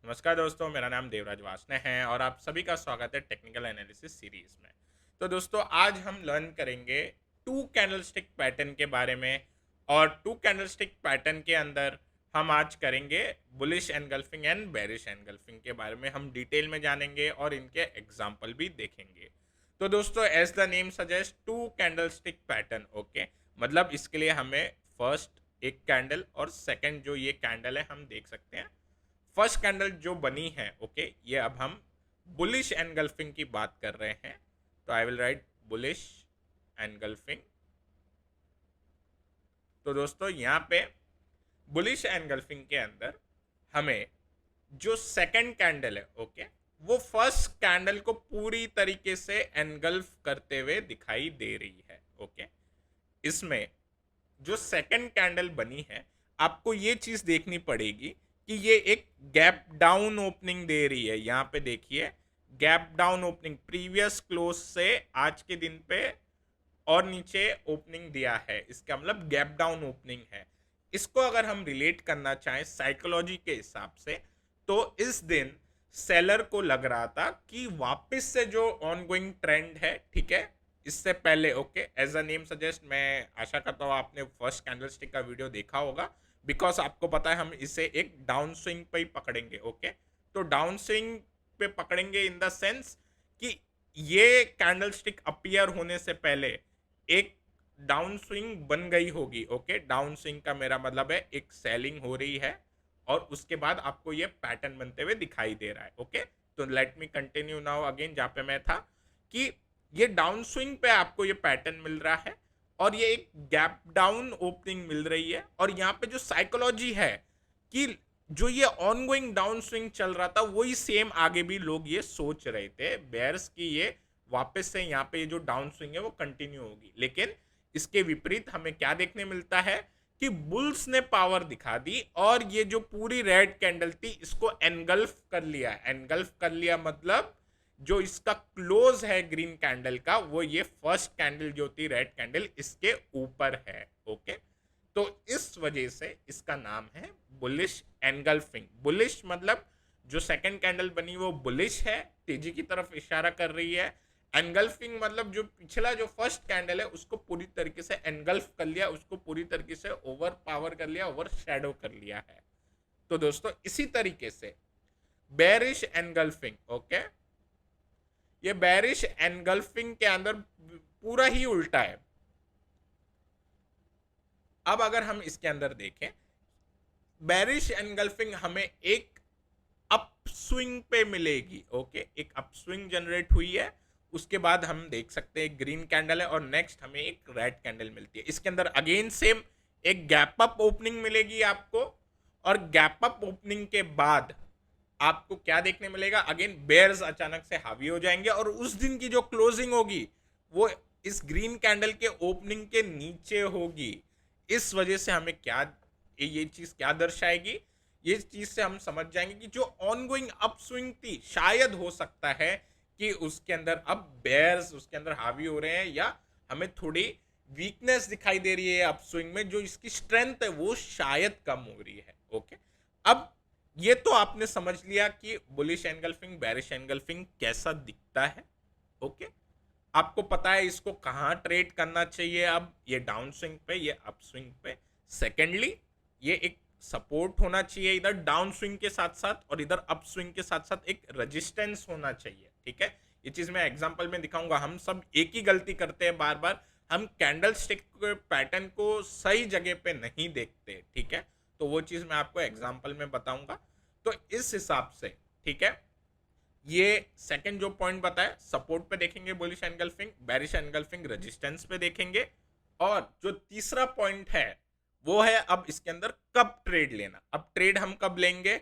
नमस्कार दोस्तों, मेरा नाम देवराज वासने है और आप सभी का स्वागत है टेक्निकल एनालिसिस सीरीज में। तो दोस्तों, आज हम लर्न करेंगे टू कैंडलस्टिक पैटर्न के बारे में। और टू कैंडलस्टिक पैटर्न के अंदर हम आज करेंगे bullish engulfing and bearish engulfing के बारे में। हम डिटेल में जानेंगे और इनके एग्जाम्पल भी देखेंगे। तो दोस्तों, as the name suggest, two candlestick pattern, okay, मतलब इसके लिए हमें फर्स्ट एक कैंडल और सेकंड जो ये कैंडल है हम देख सकते हैं। फर्स्ट कैंडल जो बनी है, ओके, ये अब हम बुलिश एनगल्फिंग की बात कर रहे हैं। तो I will write bullish engulfing. तो दोस्तों, यहाँ पे बुलिश एनगल्फिंग के अंदर हमें जो सेकंड कैंडल है, ओके, वो फर्स्ट कैंडल को पूरी तरीके से एनगल्फ करते हुए दिखाई दे रही है। ओके, इसमें जो सेकंड कैंडल बनी है, आपको ये चीज देखनी पड़ेगी कि ये एक गैप डाउन ओपनिंग दे रही है। यहाँ पे देखिए, gap down opening previous close से आज के दिन पे और नीचे ओपनिंग दिया है, इसका मतलब गैप डाउन ओपनिंग है। इसको अगर हम रिलेट करना चाहें साइकोलॉजी के हिसाब से, तो इस दिन सेलर को लग रहा था कि वापस से जो ऑनगोइंग ट्रेंड है, ठीक है, इससे पहले, okay, as a name suggest, मैं आशा करता हूँ आपने फर्स्ट कैंडलस्टिक का वीडियो देखा होगा, बिकॉज आपको पता है हम इसे एक डाउन स्विंग पे ही पकड़ेंगे। ओके, तो डाउन स्विंग पे पकड़ेंगे इन द सेंस कि ये कैंडलस्टिक अपीयर होने से पहले एक डाउन स्विंग बन गई होगी। ओके, डाउन स्विंग का मेरा मतलब है एक सेलिंग हो रही है और उसके बाद आपको ये पैटर्न बनते हुए दिखाई दे रहा है। ओके, तो लेट मी कंटिन्यू नाउ अगेन, जहां पे मैं था कि ये डाउन स्विंग पे आपको ये पैटर्न मिल रहा है और ये एक गैप डाउन ओपनिंग मिल रही है। और यहाँ पे जो साइकोलॉजी है कि जो ये ऑनगोइंग डाउन स्विंग चल रहा था, वही सेम आगे भी लोग ये सोच रहे थे बेयर्स की ये वापस से यहाँ पे जो डाउन स्विंग है वो कंटिन्यू होगी। लेकिन इसके विपरीत हमें क्या देखने मिलता है कि बुल्स ने पावर दिखा दी और ये जो पूरी रेड कैंडल थी इसको एनगल्फ कर लिया। एनगल्फ कर लिया मतलब जो इसका क्लोज है ग्रीन कैंडल का, वो ये फर्स्ट कैंडल जो थी रेड कैंडल, इसके ऊपर है। ओके, तो इस वजह से इसका नाम है बुलिश एनगल्फिंग। बुलिश मतलब जो सेकंड कैंडल बनी वो बुलिश है, तेजी की तरफ इशारा कर रही है। एनगल्फिंग मतलब जो पिछला जो फर्स्ट कैंडल है उसको पूरी तरीके से एनगल्फ कर लिया, उसको पूरी तरीके से ओवर पावर कर लिया, ओवर शेडो कर लिया है। तो दोस्तों, इसी तरीके से बेरिश एनगल्फिंग, ओके, ये बेरिश एनगल्फिंग के अंदर पूरा ही उल्टा है। अब अगर हम इसके अंदर देखें, बेरिश एनगल्फिंग हमें एक अपस्विंग पे मिलेगी। ओके, एक अपस्विंग जनरेट हुई है, उसके बाद हम देख सकते हैं ग्रीन कैंडल है और नेक्स्ट हमें एक रेड कैंडल मिलती है। इसके अंदर अगेन सेम एक गैप अप ओपनिंग मिलेगी आपको और गैप अप ओपनिंग के बाद आपको क्या देखने मिलेगा, अगेन बेयर्स अचानक से हावी हो जाएंगे और उस दिन की जो क्लोजिंग होगी वो इस ग्रीन कैंडल के ओपनिंग के नीचे होगी। इस वजह से हमें क्या ये चीज क्या दर्शाएगी, ये चीज से हम समझ जाएंगे कि जो ऑनगोइंग अपस्विंग थी शायद हो सकता है कि उसके अंदर अब बेयर्स उसके अंदर हावी हो रहे हैं या हमें थोड़ी वीकनेस दिखाई दे रही है अपस्विंग में, जो इसकी स्ट्रेंथ है वो शायद कम हो रही है। ओके, अब ये तो आपने समझ लिया कि बुलिश एनगल्फिंग बेरिश एनगल्फिंग कैसा दिखता है। ओके, आपको पता है इसको कहाँ ट्रेड करना चाहिए, अब ये डाउन स्विंग पे, ये अप स्विंग पे। सेकेंडली, ये एक सपोर्ट होना चाहिए इधर डाउन स्विंग के साथ साथ, और इधर अप स्विंग के साथ साथ एक रेजिस्टेंस होना चाहिए। ठीक है, ये चीज मैं एग्जांपल में दिखाऊंगा। हम सब एक ही गलती करते हैं बार बार, हम कैंडल स्टिक पैटर्न को सही जगह पे नहीं देखते। ठीक है, तो वो चीज मैं आपको एग्जाम्पल में बताऊंगा। तो इस हिसाब से, ठीक है, ये सेकंड जो पॉइंट बताया, सपोर्ट पे देखेंगे bullish engulfing, bearish engulfing resistance पे देखेंगे। और जो तीसरा पॉइंट है वो है अब इसके अंदर कब ट्रेड लेना। अब ट्रेड हम कब लेंगे,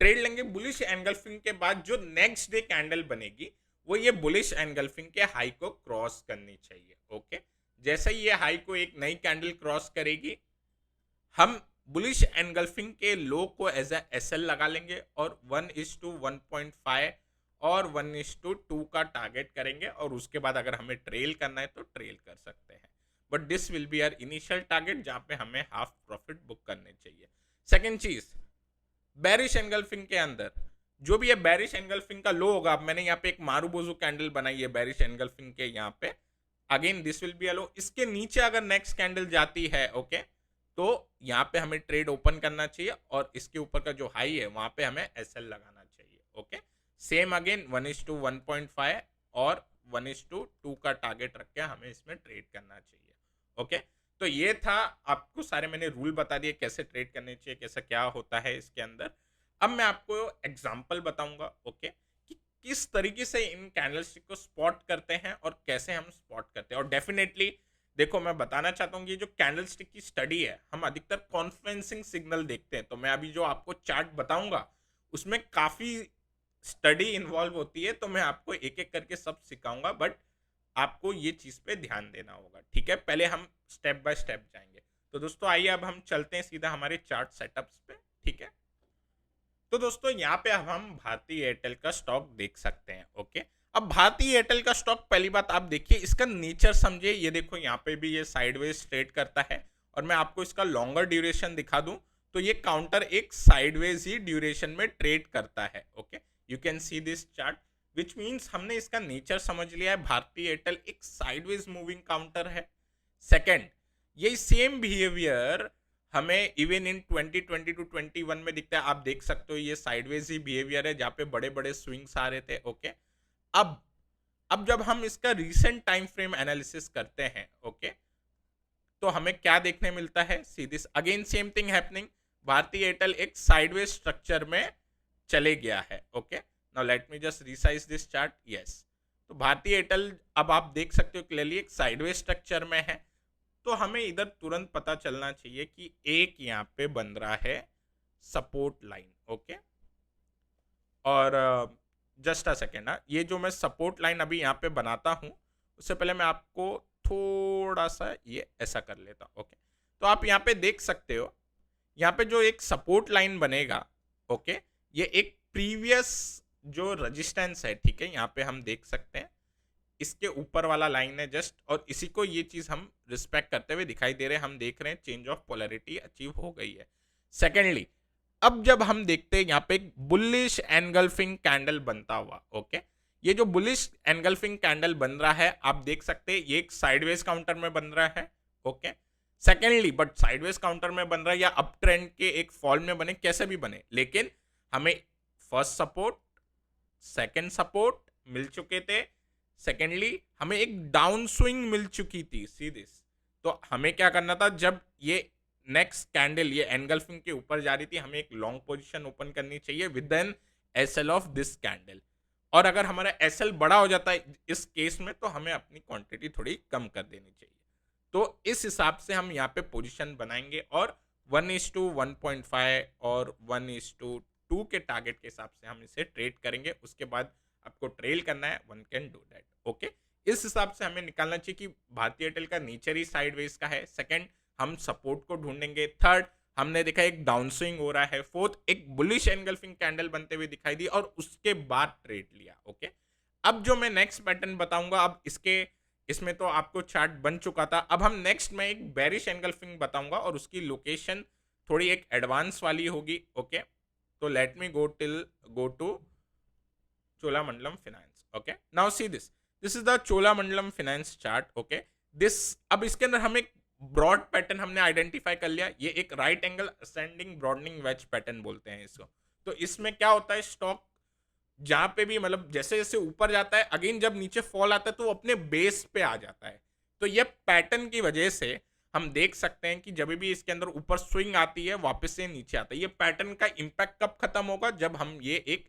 ट्रेड लेंगे बुलिश एनगल्फिंग के बाद जो नेक्स्ट डे कैंडल बनेगी वो ये बुलिश एनगल्फिंग के हाई को क्रॉस करनी चाहिए। ओके, जैसे ही ये हाई को एक नई कैंडल क्रॉस करेगी, हम बुलिश एनगल्फिंग के लो को एज एस एल लगा लेंगे और 1:1.5 और 1:2 का टारगेट करेंगे और उसके बाद अगर हमें ट्रेल करना है तो ट्रेल कर सकते हैं। But this will be our initial target जहां पे हमें हाफ प्रॉफिट बुक करने चाहिए। सेकेंड चीज, बेरिश एनगल्फिंग के अंदर जो भी ये बेरिश एनगल्फिंग का लो होगा, अब मैंने यहाँ पे एक मारूबोजू कैंडल बनाई है बेरिश एनगल्फिंग के यहाँ पे, again this will be a low. इसके नीचे अगर नेक्स्ट कैंडल जाती है ओके, तो यहाँ पे हमें ट्रेड ओपन करना चाहिए और इसके ऊपर का जो हाई है वहां पे हमें एसएल लगाना चाहिए ओके। सेम अगेन 1:1.5 और 1:2 का टारगेट रख के हमें इसमें ट्रेड करना चाहिए ओके। तो ये था, आपको सारे मैंने रूल बता दिए कैसे ट्रेड करने चाहिए, कैसा क्या होता है इसके अंदर। अब मैं आपको एग्जांपल बताऊंगा ओके, कि किस तरीके से इन कैंडलस्टिक को स्पॉट करते हैं और कैसे हम स्पॉट करते हैं। और डेफिनेटली देखो, मैं बताना चाहता हूँ कि जो कैंडलस्टिक की स्टडी है, हम अधिकतर कॉन्फ्लुएंसिंग सिग्नल देखते हैं। तो मैं अभी जो आपको चार्ट बताऊंगा उसमें काफी स्टडी इन्वॉल्व होती है, तो मैं आपको एक एक करके सब सिखाऊंगा, बट आपको ये चीज पे ध्यान देना होगा ठीक है। पहले हम स्टेप बाय स्टेप जाएंगे। तो दोस्तों आइए अब हम चलते हैं सीधा हमारे चार्ट सेटअप्स पे, ठीक है। तो दोस्तों यहाँ पे अब हम भारतीय एयरटेल का स्टॉक देख सकते हैं ओके। अब भारतीय एयरटेल का स्टॉक, पहली बात आप देखिए इसका नेचर समझिए। ये देखो यहाँ पे भी ये साइडवेज ट्रेड करता है, और मैं आपको इसका लॉन्गर ड्यूरेशन दिखा दूं तो ये काउंटर एक साइडवेज ही ड्यूरेशन में ट्रेड करता है okay. You can see this chart, which means हमने इसका नेचर समझ लिया है। भारतीय एयरटेल एक साइडवेज मूविंग काउंटर है। सेकेंड, यही सेम बिहेवियर हमें इवन इन 2020 टू 21 में दिखता है। आप देख सकते हो ये साइडवेज ही बिहेवियर है जहां पे बड़े बड़े स्विंग्स आ रहे थे ओके। अब जब हम इसका रीसेंट टाइम फ्रेम एनालिसिस करते हैं ओके, तो हमें क्या देखने मिलता है, see this again same thing happening. भारतीय एयरटेल एक साइडवेज स्ट्रक्चर में चले गया है okay. Now let me just resize this chart, yes. तो भारतीय एयरटेल अब आप देख सकते हो क्लियरली एक साइडवेज स्ट्रक्चर में है। तो हमें इधर तुरंत पता चलना चाहिए कि एक यहाँ पे बन रहा है सपोर्ट लाइन ओके। और जस्ट अ सेकेंड, ये जो मैं सपोर्ट लाइन अभी यहाँ पे बनाता हूँ, उससे पहले मैं आपको थोड़ा सा ये ऐसा कर लेता हूँ ओके। तो आप यहाँ पे देख सकते हो, यहाँ पे जो एक सपोर्ट लाइन बनेगा ओके, ये एक प्रीवियस जो रेजिस्टेंस है ठीक है, यहाँ पे हम देख सकते हैं इसके ऊपर वाला लाइन है जस्ट, और इसी को ये चीज हम रिस्पेक्ट करते हुए दिखाई दे रहे हैं। हम देख रहे हैं चेंज ऑफ पोलैरिटी अचीव हो गई है। सेकेंडली, अब जब हम देखते हैं यहाँ पे एक बुलिश एनगल्फिंग कैंडल बनता हुआ ओके, ये जो बुलिश एनगल्फिंग कैंडल बन रहा है आप देख सकते हैं ये एक साइडवेज काउंटर में बन रहा है okay. Secondly, but sideways counter में बन रहा है या अप ट्रेंड के एक फॉल में बने, कैसे भी बने, लेकिन हमें फर्स्ट सपोर्ट सेकेंड सपोर्ट मिल चुके थे। सेकेंडली, हमें एक डाउन स्विंग मिल चुकी थी, सी दिस। तो हमें क्या करना था, जब ये नेक्स्ट कैंडल ये एनगल्फिंग के ऊपर जा रही थी, हमें एक लॉन्ग पोजीशन ओपन करनी चाहिए with an SL of this candle. और अगर हमारा एसएल बड़ा हो जाता है इस केस में, तो हमें अपनी क्वांटिटी थोड़ी कम कर देनी चाहिए। तो इस हिसाब से हम यहाँ पे पोजीशन बनाएंगे और 1:1.5 और 1:2 के टारगेट के हिसाब से हम इसे ट्रेड करेंगे। उसके बाद आपको ट्रेल करना है, one can do that okay. इस हिसाब से हमें निकालना चाहिए कि भारतीय एयरटेल का नेचर ही साइडवेज का है। सेकंड, हम सपोर्ट को ढूंढेंगे। थर्ड, हमने देखा एक डाउन स्विंग हो रहा है। फोर्थ, एक बुलिश एनगल्फिंग कैंडल बनते हुए दिखाई दी और उसके बाद ट्रेड लिया ओके। अब जो मैं नेक्स्ट पैटर्न बताऊंगा, अब इसमें तो आपको चार्ट बन चुका था। अब हम नेक्स्ट में एक बेरिश एनगल्फिंग बताऊंगा और उसकी लोकेशन थोड़ी एक एडवांस वाली होगी ओके। तो let me go to Cholamandalam Finance okay। now see this is the Cholamandalam Finance chart okay। this अब इसके अंदर हम एक ब्रॉड पैटर्न हमने आइडेंटिफाई कर लिया। ये एक right angle ascending broadening wedge pattern बोलते हैं इसको। तो इसमें क्या होता है, स्टॉक जहां पे भी मतलब जैसे जैसे ऊपर जाता है, अगेन जब नीचे फॉल आता है तो वो अपने बेस पे आ जाता है। तो ये पैटर्न की वजह से हम देख सकते हैं कि जब भी इसके अंदर ऊपर स्विंग आती है वापस से नीचे आता है। ये पैटर्न का इंपैक्ट कब खत्म होगा, जब हम ये एक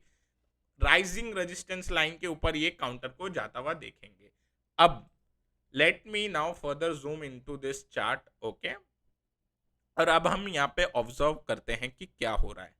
राइजिंग रेजिस्टेंस लाइन के ऊपर ये काउंटर को जाता हुआ देखेंगे। अब let me now further zoom into this chart okay. और अब हम यहाँ पे ऑब्जर्व करते हैं कि क्या हो रहा है।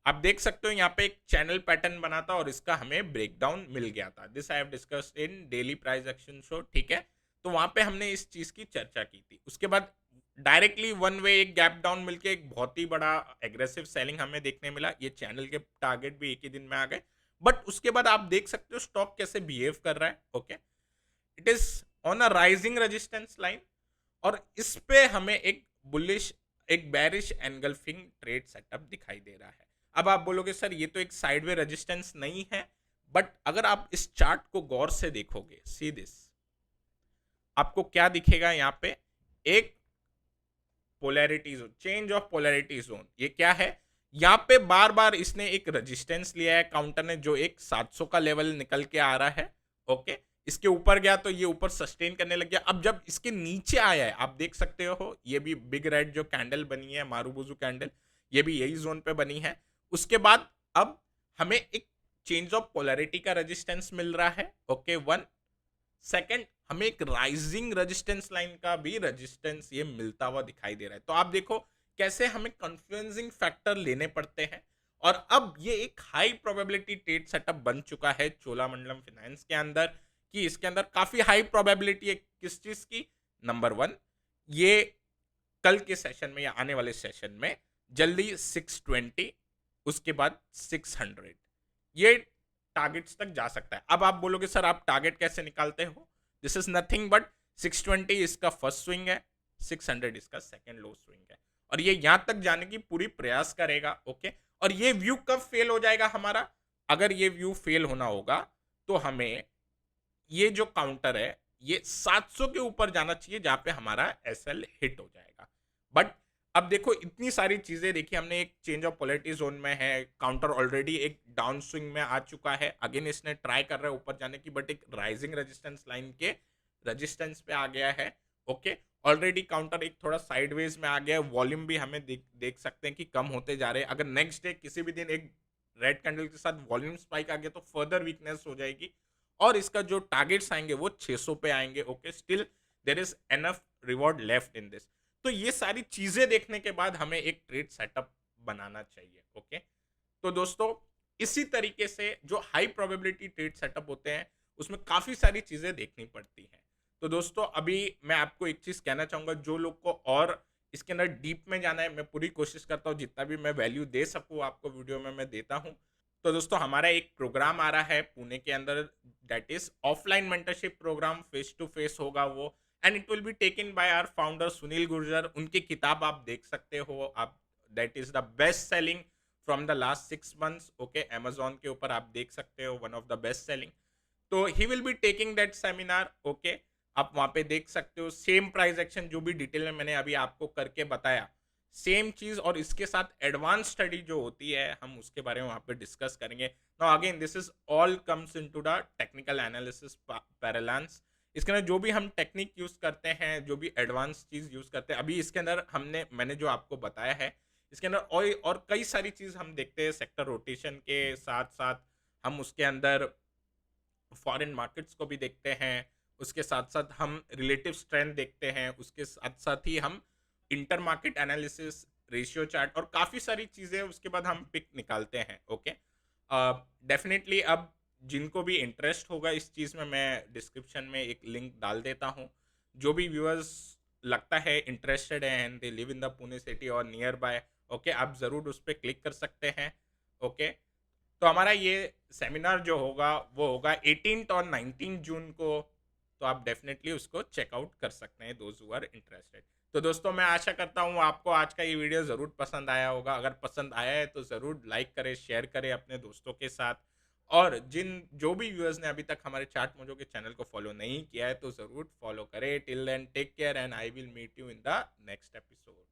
आप देख सकते हो यहाँ पे एक चैनल पैटर्न बना था और इसका हमें ब्रेकडाउन मिल गया था। This I have discussed in daily price action show ठीक है। तो वहां पे हमने इस चीज की चर्चा की थी। उसके बाद डायरेक्टली वन वे एक गैप डाउन मिलके एक बहुत ही बड़ा एग्रेसिव सेलिंग हमें देखने मिला। ये चैनल के टारगेट भी एक ही दिन में आ गए। बट उसके बाद आप देख सकते हो स्टॉक कैसे बिहेव कर रहा है okay. It is on a rising resistance line और इस पे हमें एक बुलिश एक बेरिश एनगल्फिंग ट्रेड सेटअप दिखाई दे रहा है। अब आप बोलोगे सर ये तो एक साइडवे रेजिस्टेंस नहीं है, बट अगर आप इस चार्ट को गौर से देखोगे, सी दिस, आपको क्या दिखेगा यहाँ पे, एक polarity zone, change of polarity zone. ये क्या है, यहाँ पे बार बार इसने एक रेजिस्टेंस लिया है काउंटर ने, जो एक 700 का लेवल निकल के आ रहा है। ओके, इसके ऊपर गया तो ये ऊपर सस्टेन करने लग गया। अब जब इसके नीचे आया है, आप देख सकते हो ये भी बिग रेड जो कैंडल बनी है, मारूबुजू कैंडल, ये भी यही जोन पे बनी है। उसके बाद अब हमें एक चेंज ऑफ पोलैरिटी का रेजिस्टेंस मिल रहा है। ओके, वन सेकंड, हमें एक राइजिंग रेजिस्टेंस लाइन का भी रेजिस्टेंस ये मिलता हुआ दिखाई दे रहा है। तो आप देखो कैसे हमें कन्फ्लुएंसिंग फैक्टर लेने पड़ते हैं। और अब ये एक हाई प्रोबेबिलिटी ट्रेड सेटअप बन चुका है चोलामंडलम फाइनेंस के अंदर, कि इसके अंदर काफी हाई प्रोबेबिलिटी है किस चीज की, नंबर वन, ये कल के सेशन में या आने वाले सेशन में जल्दी 620, उसके बाद 600, ये टारगेट्स तक जा सकता है। अब आप बोलोगे सर आप टारगेट कैसे निकालते हो, दिस इज नथिंग बट 620 इसका फर्स्ट स्विंग है, 600 इसका सेकंड लो स्विंग है, और ये यहां तक जाने की पूरी प्रयास करेगा। ओके, और ये व्यू कब फेल हो जाएगा हमारा, अगर ये व्यू फेल होना होगा तो हमें ये जो काउंटर है ये 700 के ऊपर जाना चाहिए, जहां पे हमारा एसएल हिट हो जाएगा। बट अब देखो इतनी सारी चीजें देखी हमने, एक चेंज ऑफ पोलैरिटी जोन में है, काउंटर ऑलरेडी एक डाउन स्विंग में आ चुका है, अगेन इसने ट्राई कर रहा है ऊपर जाने की, बट एक राइजिंग रेजिस्टेंस लाइन के रेजिस्टेंस पे आ गया है। ओके, ऑलरेडी काउंटर एक थोड़ा साइडवेज में आ गया है, वॉल्यूम भी हमें देख सकते हैं कि कम होते जा रहे हैं। अगर नेक्स्ट डे किसी भी दिन एक रेड कैंडल के साथ वॉल्यूम स्पाइक आ गया तो फर्दर वीकनेस हो जाएगी, और इसका जो टारगेट्स आएंगे वो 600 पे आएंगे। Okay, still there is enough reward left in this. तो ये सारी चीजें देखने के बाद हमें एक ट्रेड सेटअप बनाना चाहिए। ओके, तो दोस्तों इसी तरीके से जो हाई प्रोबेबिलिटी ट्रेड सेटअप होते हैं उसमें काफी सारी चीजें देखनी पड़ती हैं। तो दोस्तों अभी मैं आपको एक चीज कहना चाहूंगा, जो लोग को और इसके अंदर डीप में जाना है, मैं पूरी कोशिश करता हूँ जितना भी मैं वैल्यू दे सकूँ आपको वीडियो में मैं देता हूँ। तो दोस्तों हमारा एक प्रोग्राम आ रहा है पुणे के अंदर, that is offline mentorship programme, face to face होगा वो, and it will be taken by our founder Sunil Gurjar. उनकी किताब आप देख सकते हो, आप, that is the best selling from the last 6 months। Okay, Amazon के ऊपर आप देख सकते हो, one of the best selling. तो he will be taking that seminar. Okay, आप वहां पे देख सकते हो, सेम प्राइस एक्शन जो भी डिटेल में मैंने अभी आपको करके बताया, सेम चीज, और इसके साथ एडवांस स्टडी जो होती है हम उसके बारे में वहां पे डिस्कस करेंगे। Now again this is all comes into the technical analysis parlance. इसके अंदर जो भी हम टेक्निक यूज करते हैं, जो भी एडवांस चीज यूज करते हैं, अभी इसके अंदर मैंने जो आपको बताया है, इसके अंदर और कई सारी चीज हम देखते हैं। सेक्टर रोटेशन के साथ साथ हम उसके अंदर फॉरेन मार्केट्स को भी देखते हैं, उसके साथ साथ हम रिलेटिव स्ट्रेंथ देखते हैं, उसके साथ साथ ही हम inter market analysis, ratio chart और काफ़ी सारी चीज़ें उसके बाद हम पिक निकालते हैं। ओके, डेफिनेटली अब जिनको भी इंटरेस्ट होगा इस चीज़ में, मैं डिस्क्रिप्शन में एक लिंक डाल देता हूँ। जो भी व्यूअर्स लगता है इंटरेस्टेड है and they live in the Pune city और नियर बाय, ओके, आप ज़रूर उस पर क्लिक कर सकते हैं। ओके, तो हमारा ये सेमिनार जो होगा वो होगा 18 और 19 जून को, तो आप डेफिनेटली उसको चेकआउट कर सकते हैं, दोज हु आर इंटरेस्टेड। तो दोस्तों मैं आशा करता हूँ आपको आज का ये वीडियो ज़रूर पसंद आया होगा। अगर पसंद आया है तो ज़रूर लाइक करें, शेयर करें अपने दोस्तों के साथ, और जो भी व्यूअर्स ने अभी तक हमारे चार्ट मोजो के चैनल को फॉलो नहीं किया है तो ज़रूर फॉलो करें। Till then take care and I will meet you in the next episode.